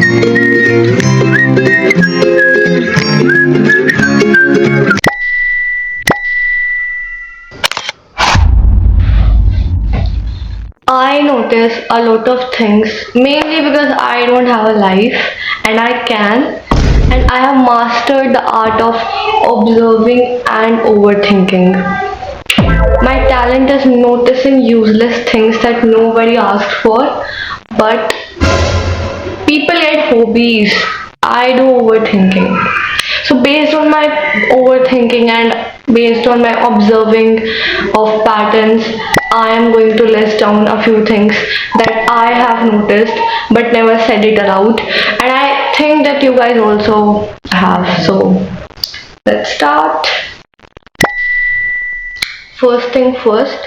I notice a lot of things mainly because I don't have a life and I can, and I have mastered the art of observing and overthinking. My talent is noticing useless things that nobody asked for, but people get hobbies. I do overthinking. So based on my overthinking and based on my observing of patterns, I am going to list down a few things that I have noticed but never said it aloud, and I think that you guys also have. So let's start. First thing first,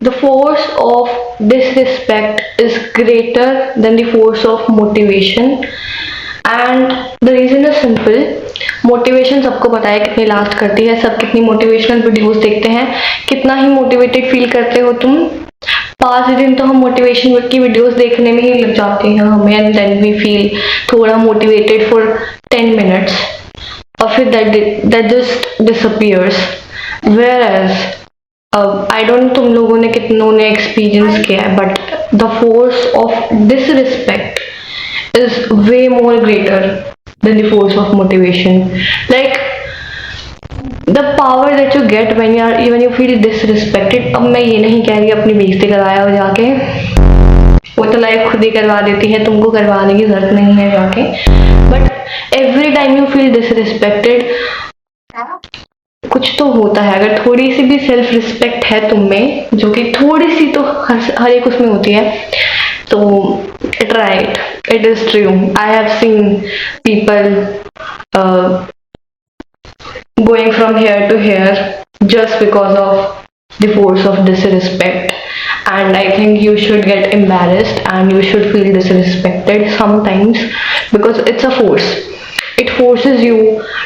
the force of disrespect is greater than the force of motivation, and the reason is simple. Motivation सबको पता है कितनी last करती है, सब कितनी motivational videos देखते हैं, कितना ही मोटिवेटेड फील करते हो तुम. 5 दिन तो हम मोटिवेशन की वीडियोस देखने में ही लग जाते हैं हमें, एंड देन वी फील थोड़ा मोटिवेटेड फॉर 10 मिनट्स और फिर that just disappears. Whereas I don't तुम लोगों ने कितनों ने एक्सपीरियंस किया है, but the force of disrespect is way more greater than the force of motivation. Like the power that you get when you feel disrespected. अब मैं ये नहीं कह रही अपनी बेइज्जती करवाया हो जाके, वो तो लाइफ खुद ही करवा देती है, तुमको करवाने की जरूरत नहीं है जाके. But every time you feel disrespected, कुछ तो होता है. अगर थोड़ी सी भी सेल्फ रिस्पेक्ट है तुम में, जो कि थोड़ी सी तो हर एक उसमें होती है, तो try it. It is true. I have seen people going from here to here just because of the force of disrespect, and I think you should get embarrassed and you should feel disrespected sometimes because it's a force. It forces you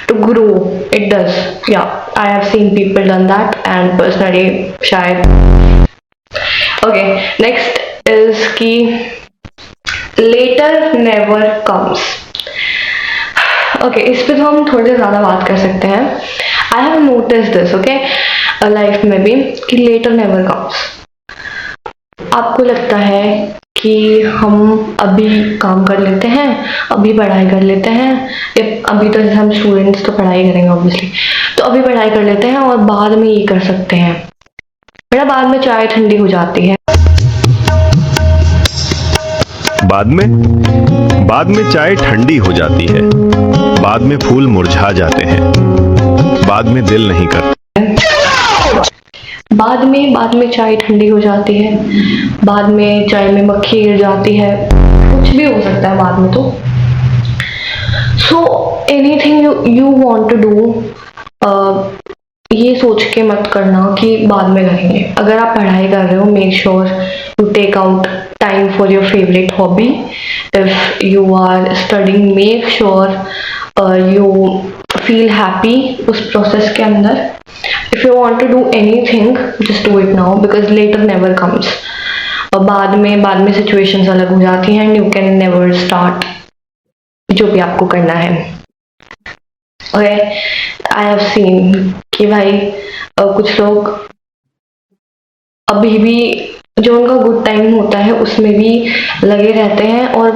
to grow. It does. Yeah, I have seen people done that, and personally shayad. Okay, next is ki later never comes. Okay, इस पे तो हम थोड़े ज़्यादा बात कर सकते हैं. I have noticed this, okay, life में भी, कि later never comes. आपको लगता है कि हम अभी काम कर लेते हैं, अभी पढ़ाई कर लेते हैं, अभी तो जैसे हम स्टूडेंट्स तो पढ़ाई करेंगे ऑब्वियसली, तो अभी पढ़ाई कर लेते हैं और बाद में ये कर सकते हैं. बेटा बाद में चाय ठंडी हो जाती है. बाद में चाय ठंडी हो जाती है, बाद में फूल मुरझा जाते हैं, बाद में दिल नहीं करता. बाद में चाय ठंडी हो जाती है, बाद में चाय में मक्खी गिर जाती है, कुछ भी हो सकता है बाद में तो. So anything you want to do, ये सोच के मत करना कि बाद में करेंगे. अगर आप पढ़ाई कर रहे हो, make sure you take out time for your favourite hobby. If you are studying, make sure you feel happy उस प्रोसेस के अंदर. If you want to do anything, just do it now because later never comes. और बाद में situations अलग हो जाती हैं, and you can never start जो भी आपको करना है. ओके, आई हैव सीन कि भाई कुछ लोग अभी भी जो उनका गुड टाइम होता है उसमें भी लगे रहते हैं, और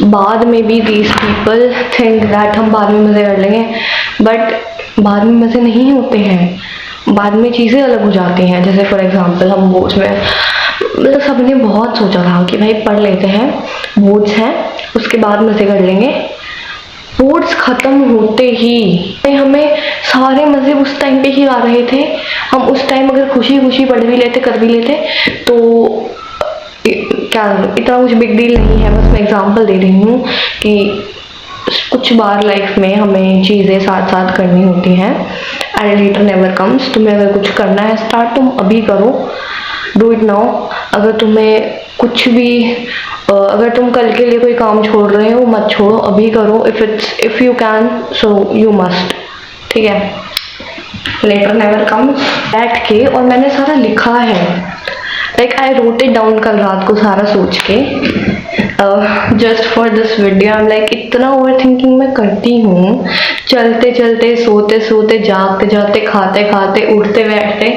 बाद में भी दीज पीपल थिंक दैट हम बाद में मज़े कर लेंगे, बट बाद में मज़े नहीं होते हैं. बाद में चीज़ें अलग हो जाती हैं. जैसे फॉर एग्जांपल हम बोर्ड्स में, मतलब सबने बहुत सोचा था कि भाई पढ़ लेते हैं, बोर्ड्स हैं, उसके बाद मज़े कर लेंगे. बोर्ड्स ख़त्म होते ही हमें सारे मज़े उस टाइम पे ही आ रहे थे. हम उस टाइम अगर खुशी खुशी पढ़ भी लेते, कर भी लेते, तो क्या इतना कुछ बिग डील नहीं है. बस मैं एग्जांपल दे रही हूँ कि कुछ बार लाइफ में हमें चीज़ें साथ साथ करनी होती हैं, एंड लेटर नेवर कम्स. तुम्हें अगर कुछ करना है स्टार्ट, तुम अभी करो, डू इट नाउ. अगर तुम्हें कुछ भी अगर तुम कल के लिए कोई काम छोड़ रहे हो, मत छोड़ो, अभी करो. If you can, so you must. ठीक है, लेटर नेवर कम्स. बैठ के, और मैंने सारा लिखा है, like I wrote it down कल रात को सारा सोच के, just for this video. I am like इतना ओवर थिंकिंग मैं करती हूँ, चलते चलते, सोते सोते, जागते जागते, खाते खाते, उठते बैठते,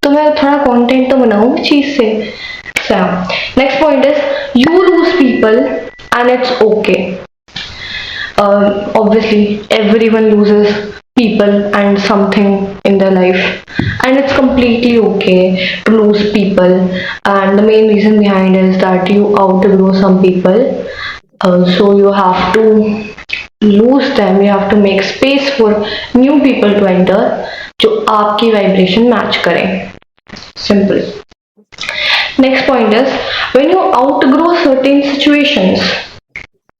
तो मैं थोड़ा कंटेंट तो बनाऊँ चीज से। Next point is you lose people and it's okay. Obviously everyone loses people and something in their life, and it's completely okay to lose people, and the main reason behind is that you outgrow some people, so you have to lose them, you have to make space for new people to enter जो आपकी vibration match करें। Simple. Next point is when you outgrow certain situations,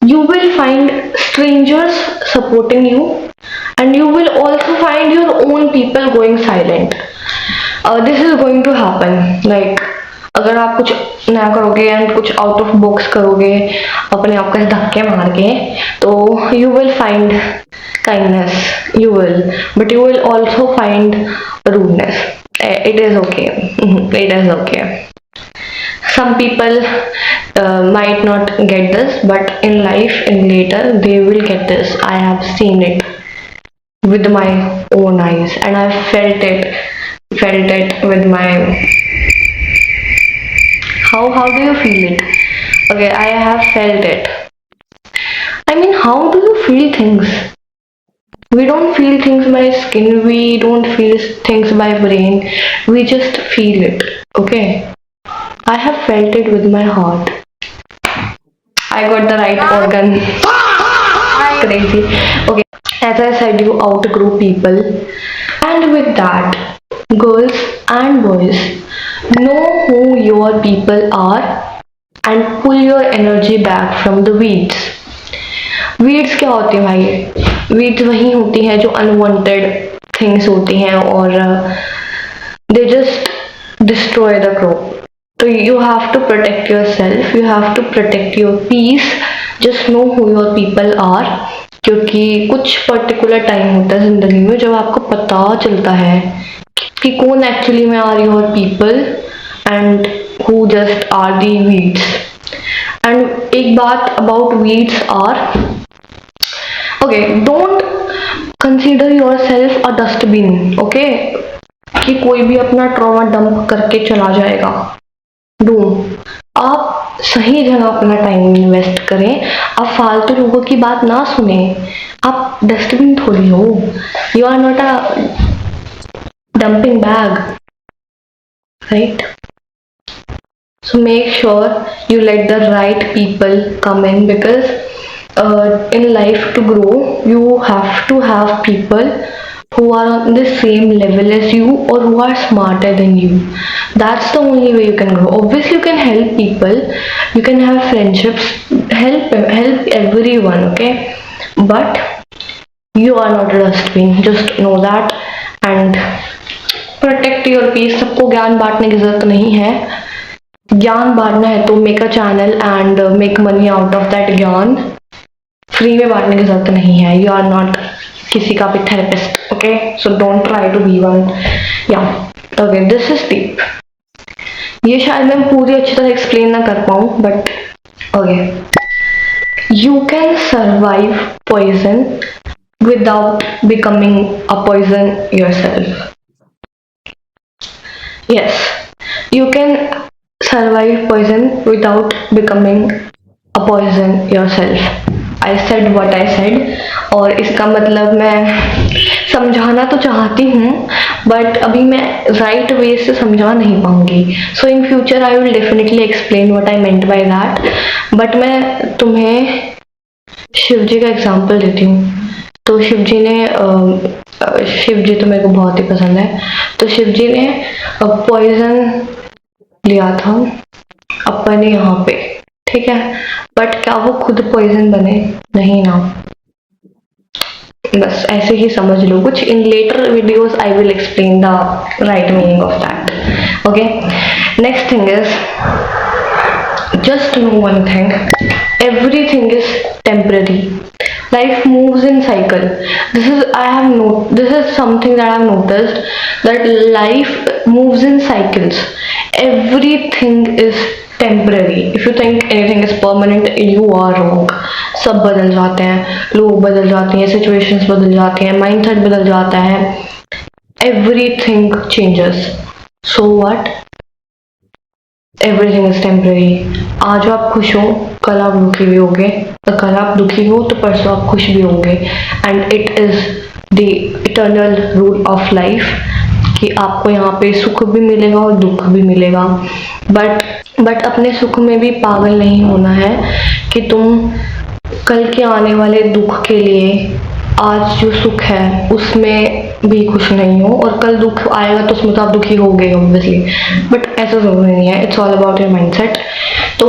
you will find strangers supporting you, and you will also find your own people going silent. This is going to happen, like अगर आप कुछ नया करोगे and कुछ out of box करोगे, अपने आप को धक्के मार के, तो you will find kindness, you will, but you will also find rudeness. It is okay. It is okay. Some people might not get this, but in life, in later, they will get this. I have seen it with my own eyes, and I felt it with my. How do you feel it? Okay, I have felt it. I mean, how do you feel things? We don't feel things by skin. We don't feel things by brain. We just feel it. Okay. I have felt it with my heart. I got the right organ. Crazy. Okay. As I said, you outgrow people. And with that, girls and boys, know who your people are and pull your energy back from the weeds. Weeds क्या होती है भाई? Weeds वही होती हैं जो unwanted things होती हैं और they just destroy the crop. So you have to protect yourself, you have to protect your peace, just know who your people are, क्योंकि कुछ पर्टिकुलर टाइम होता है जिंदगी में जब आपको पता चलता है कि कौन एक्चुअली में are your people and who just are the weeds. And एक बात about weeds are, okay, don't consider yourself a dustbin, okay, कि कोई भी अपना ट्रॉमा डंप करके चला जाएगा। आप सही जगह अपना टाइम इन्वेस्ट करें, आप फालतू लोगों की बात ना सुने। आप डस्टबिन थोड़ी हो, you are not a dumping bag, right? So make sure you let the right people come in, because in life to grow you have to have people who are on the same level as you or who are smarter than you. That's the only way you can grow. Obviously you can help people, you can have friendships, help everyone, okay, but you are not a dustbin, just know that, and protect your peace. सबको ज्ञान बांटने की जरूरत नहीं है। ज्ञान बांटना है तो make a channel and make money out of that ज्ञान। फ्री में बांटने की जरूरत नहीं है। यू आर नॉट किसी का भी therapist, okay, so don't try to be one. या ओके, दिस इज डीप। ये शायद मैं पूरी अच्छी तरह एक्सप्लेन ना कर पाऊँ, but okay, you can survive poison without becoming a poison yourself. Yes, you can survive poison without becoming a poison yourself. I said what I said, और इसका मतलब मैं समझाना तो चाहती हूँ, बट अभी मैं राइट वे से समझा नहीं पाऊंगी। So in future I will definitely explain what I meant by that, but मैं तुम्हें शिव जी का एग्जाम्पल देती हूँ। तो शिव जी तो मेरे को बहुत ही पसंद है। तो शिव जी ने पॉइजन लिया था अपने यहाँ पे, ठीक है, बट क्या वो खुद पॉइजन बने? नहीं ना। बस ऐसे ही समझ लो कुछ। In later videos I will explain the right meaning of that, okay. Next thing is just no one thing, everything is temporary. Life moves in cycle. This is something that I have noticed, that life moves in cycles. Everything is temporary. If you think anything is permanent, you are wrong. सब बदल जाते हैं, लोग बदल जाते हैं, situations बदल जाते हैं, mindset बदल जाता है. Everything changes. So what? Everything is temporary. आज आप खुश हो, कल आप दुखी भी होगे, तो कल आप दुखी हो तो परसों आप खुश भी होंगे. And it is the eternal rule of life कि आपको यहाँ पे सुख भी मिलेगा और दुख भी मिलेगा. बट अपने सुख में भी पागल नहीं होना है कि तुम कल के आने वाले दुख के लिए आज जो सुख है उसमें भी खुश नहीं हो, और कल दुख आएगा तो उसमें तो आप दुखी हो गए ऑब्वियसली. बट ऐसा जरूरी नहीं है. It's all about your mindset. तो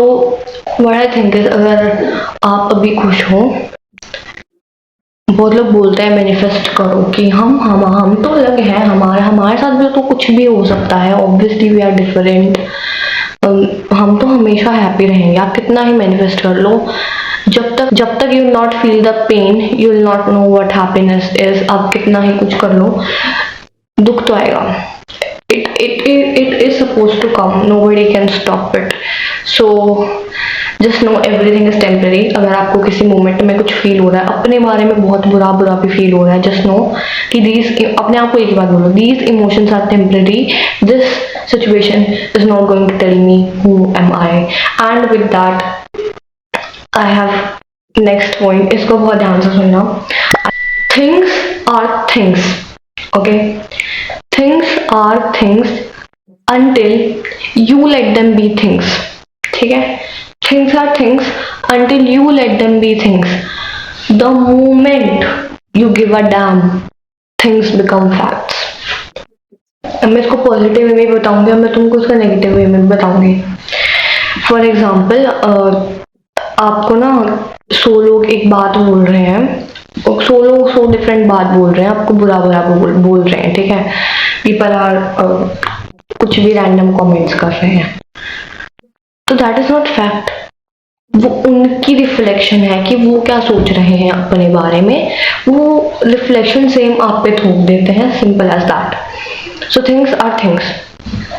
व्हाट आई थिंक इज, अगर आप अभी खुश हो, बहुत लोग बोलते हैं मैनिफेस्ट करो कि हम तो अलग हैं, हमारे साथ भी तो कुछ भी हो सकता है. Obviously we are different. हम तो हमेशा हैप्पी रहेंगे. आप कितना ही मैनिफेस्ट कर लो, जब तक you not feel the pain you will not know what happiness is. आप कितना ही कुछ कर लो, दुख तो आएगा. it is supposed to come. Nobody can stop it. So just know everything is temporary. अगर आपको किसी मोमेंट में कुछ फील हो रहा है, अपने बारे में बहुत बुरा भी फील हो रहा है, just know कि अपने आप को एक ही बात बोलो, these emotions are temporary. This situation is not going to tell me who am I. And with that I have next point. इसको बहुत ध्यान से सुनना. Things are things. Okay? Things are things until you let them be things. ठीक है? Things are things until you let them be things. The moment you give a damn, things become facts. अब मैं इसको positive way में बताऊंगी, अब मैं तुमको उसका नेगेटिव वे में बताऊंगी. फॉर एग्जाम्पल, आपको ना 100 लोग एक बात बोल रहे हैं, 100 डिफरेंट बात बोल रहे हैं, आपको बुरा बोल रहे हैं. ठीक है? पीपल आर कुछ भी रैंडम कमेंट्स कर रहे हैं, तो दैट इज नॉट फैक्ट. वो उनकी रिफ्लेक्शन है कि वो क्या सोच रहे हैं अपने बारे में. वो रिफ्लेक्शन सेम आप पे थोप देते हैं. Simple as that. So things are things.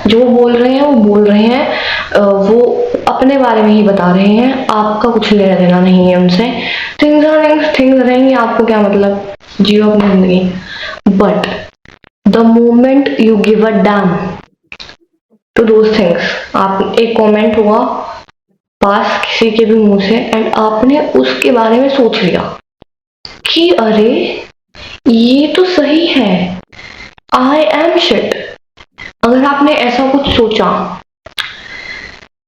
जो बोल रहे हैं वो बोल रहे हैं, वो अपने बारे में ही बता रहे हैं, आपका कुछ लेना देना नहीं है उनसे. थिंग्स आर थिंग्स, थिंग्स रहेंगी, आपको क्या मतलब, जियो अपनी जिंदगी. But the moment you give a damn to those things, आप एक कमेंट हुआ पास किसी के भी मुंह से एंड आपने उसके बारे में सोच लिया कि अरे ये तो सही है, आई एम शिट. अगर आपने ऐसा कुछ सोचा,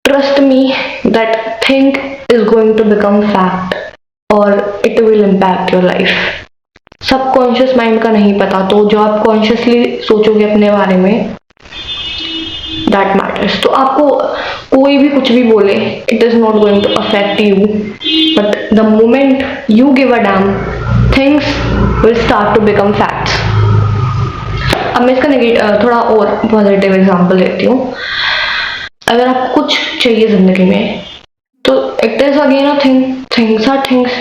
trust me that thing is going to become fact और it will impact your life. Subconscious mind का नहीं पता, तो जो आप कॉन्शियसली सोचोगे अपने बारे में, दैट मैटर्स. तो आपको कोई भी कुछ भी बोले, it is not going to affect you. But the moment you give a damn, things will start to become facts. अब मैं इसका थोड़ा और पॉजिटिव एग्जांपल लेती हूँ. अगर आपको कुछ चाहिए जिंदगी में, तो it is again a thing. Things are things.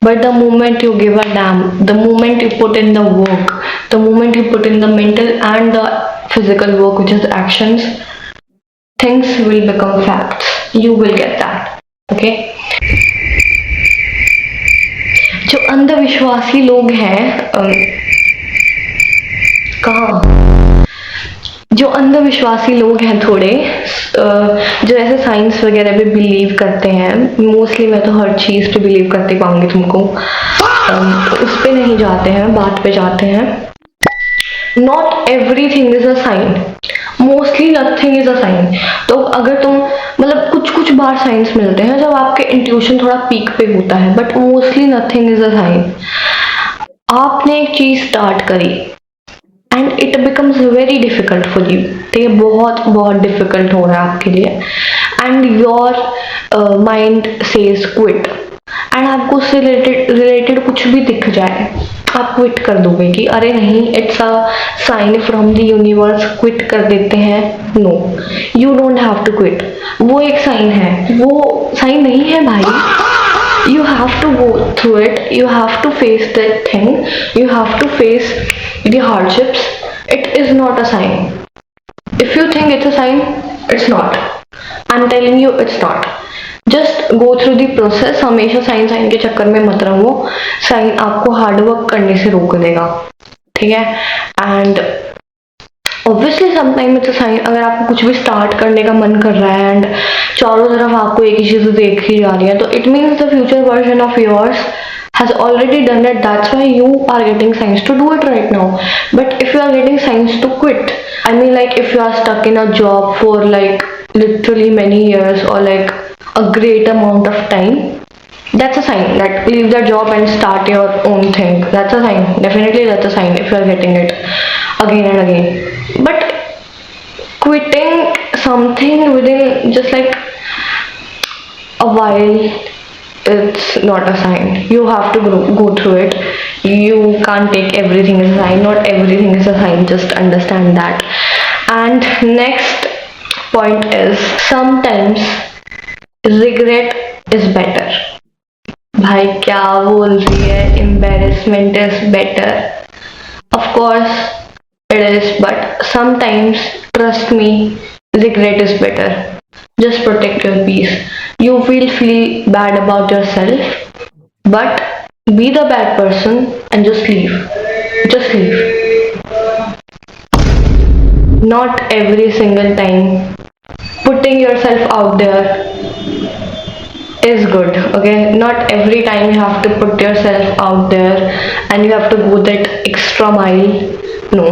But the moment you give a damn, the moment you put in the work, the moment you put in the mental and the physical work, which is actions, things will become facts. You will get that. Okay? जो अंधविश्वासी लोग हैं, जो अंधविश्वासी लोग हैं थोड़े, जो ऐसे science वगैरह पे बिलीव करते हैं, मोस्टली मैं तो हर चीज़ पे बिलीव करती पाऊंगी तुमको, उस पे नहीं जाते हैं, बात पे जाते हैं. Not everything is a sign. Mostly nothing is a sign. तो अगर तुम मतलब कुछ बार साइंस मिलते हैं जब आपके इंट्यूशन थोड़ा पीक पे होता है, but mostly nothing is a sign. आपने एक चीज स्टार्ट करी and it becomes very difficult for you. तो ये बहुत डिफिकल्ट हो रहा है आपके लिए, and your mind says quit. And आपको उससे रिलेटेड कुछ भी दिख जाए, आप क्विट कर दोगे कि अरे नहीं, it's a sign from the universe, quit कर देते हैं. No, you don't have to quit. वो एक साइन है, वो साइन नहीं है भाई. You have to go through it, you have to face that thing, you have to face the hardships. It is not a sign. If you think it's a sign, it's not. I'm telling you, it's not. Just go through the process. हमेशा sign के चक्कर में मत रहो, sign आपको hard work करने से रोक देगा, ठीक है? And obviously sometime it's a sign, अगर आपको कुछ भी स्टार्ट करने का मन कर रहा है एंड चारों तरफ आपको एक ही चीज देखी जा रही है, तो it means the future version of yours has already done it. That's why you are getting signs to do it right now. But if you are getting signs to quit, I mean, like if you are stuck in a job for like literally many years or like a great amount of time, that's a sign that leave the job and start your own thing. That's a sign. Definitely that's a sign if you are getting it again and again. But quitting something within just like a while, it's not a sign. You have to go through it. You can't take everything as a sign. Not everything is a sign, just understand that. And next point is, sometimes regret is better. भाई क्या बोल रही है, embarrassment is better. Of course it is, but sometimes, trust me, regret is better. Just protect your peace. You will feel bad about yourself, but be the bad person and just leave. Just leave. Not every single time putting yourself out there is good, okay? Not every time you have to put yourself out there and you have to go that extra mile. No.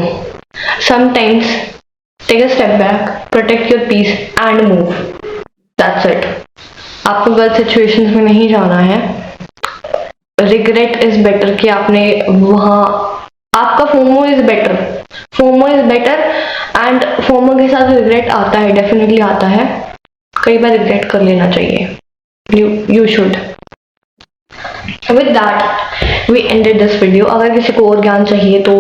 Sometimes take a step back, protect your peace and move. That's it. आपको गलत situations में नहीं जाना है. Regret is better कि आपने वहाँ, आपका FOMO is better. FOMO is better and FOMO के साथ रिग्रेट आता है, डेफिनेटली आता है. कई बार रिग्रेट कर लेना चाहिए. You should. With that we ended this video. अगर किसी को और ज्ञान चाहिए तो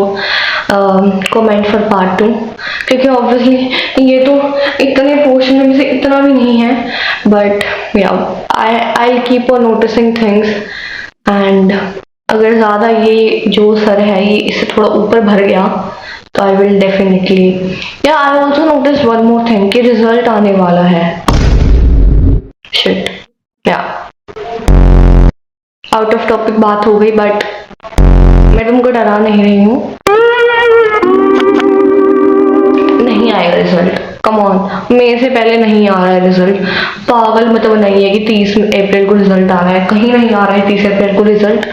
कमेंट फॉर पार्ट 2, क्योंकि ऑब्वियसली ये तो इतने पोर्शन में से इतना भी नहीं है, but I keep on noticing things. And अगर ज़्यादा ये जो सर है ये इससे थोड़ा ऊपर भर गया तो आई विल डेफिनेटली, या I also notice one more thing कि रिजल्ट आने वाला है. शिट, या आउट ऑफ टॉपिक बात हो गई, बट मैं तुमको डरा नहीं रही हूँ. नहीं आएगा रिजल्ट, कम ऑन. मई से पहले नहीं आ रहा है रिजल्ट. पागल मत बनाइए कि 30 अप्रैल को रिजल्ट आ रहा है. कहीं नहीं आ रहा है 30 अप्रैल को रिजल्ट.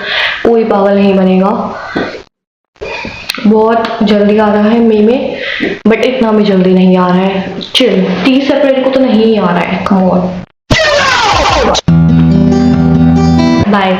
कोई पागल नहीं बनेगा. बहुत जल्दी आ रहा है मई में, बट इतना भी जल्दी नहीं आ रहा है. चिल, 30 अप्रैल को तो नहीं आ रहा है. Come on. बाय.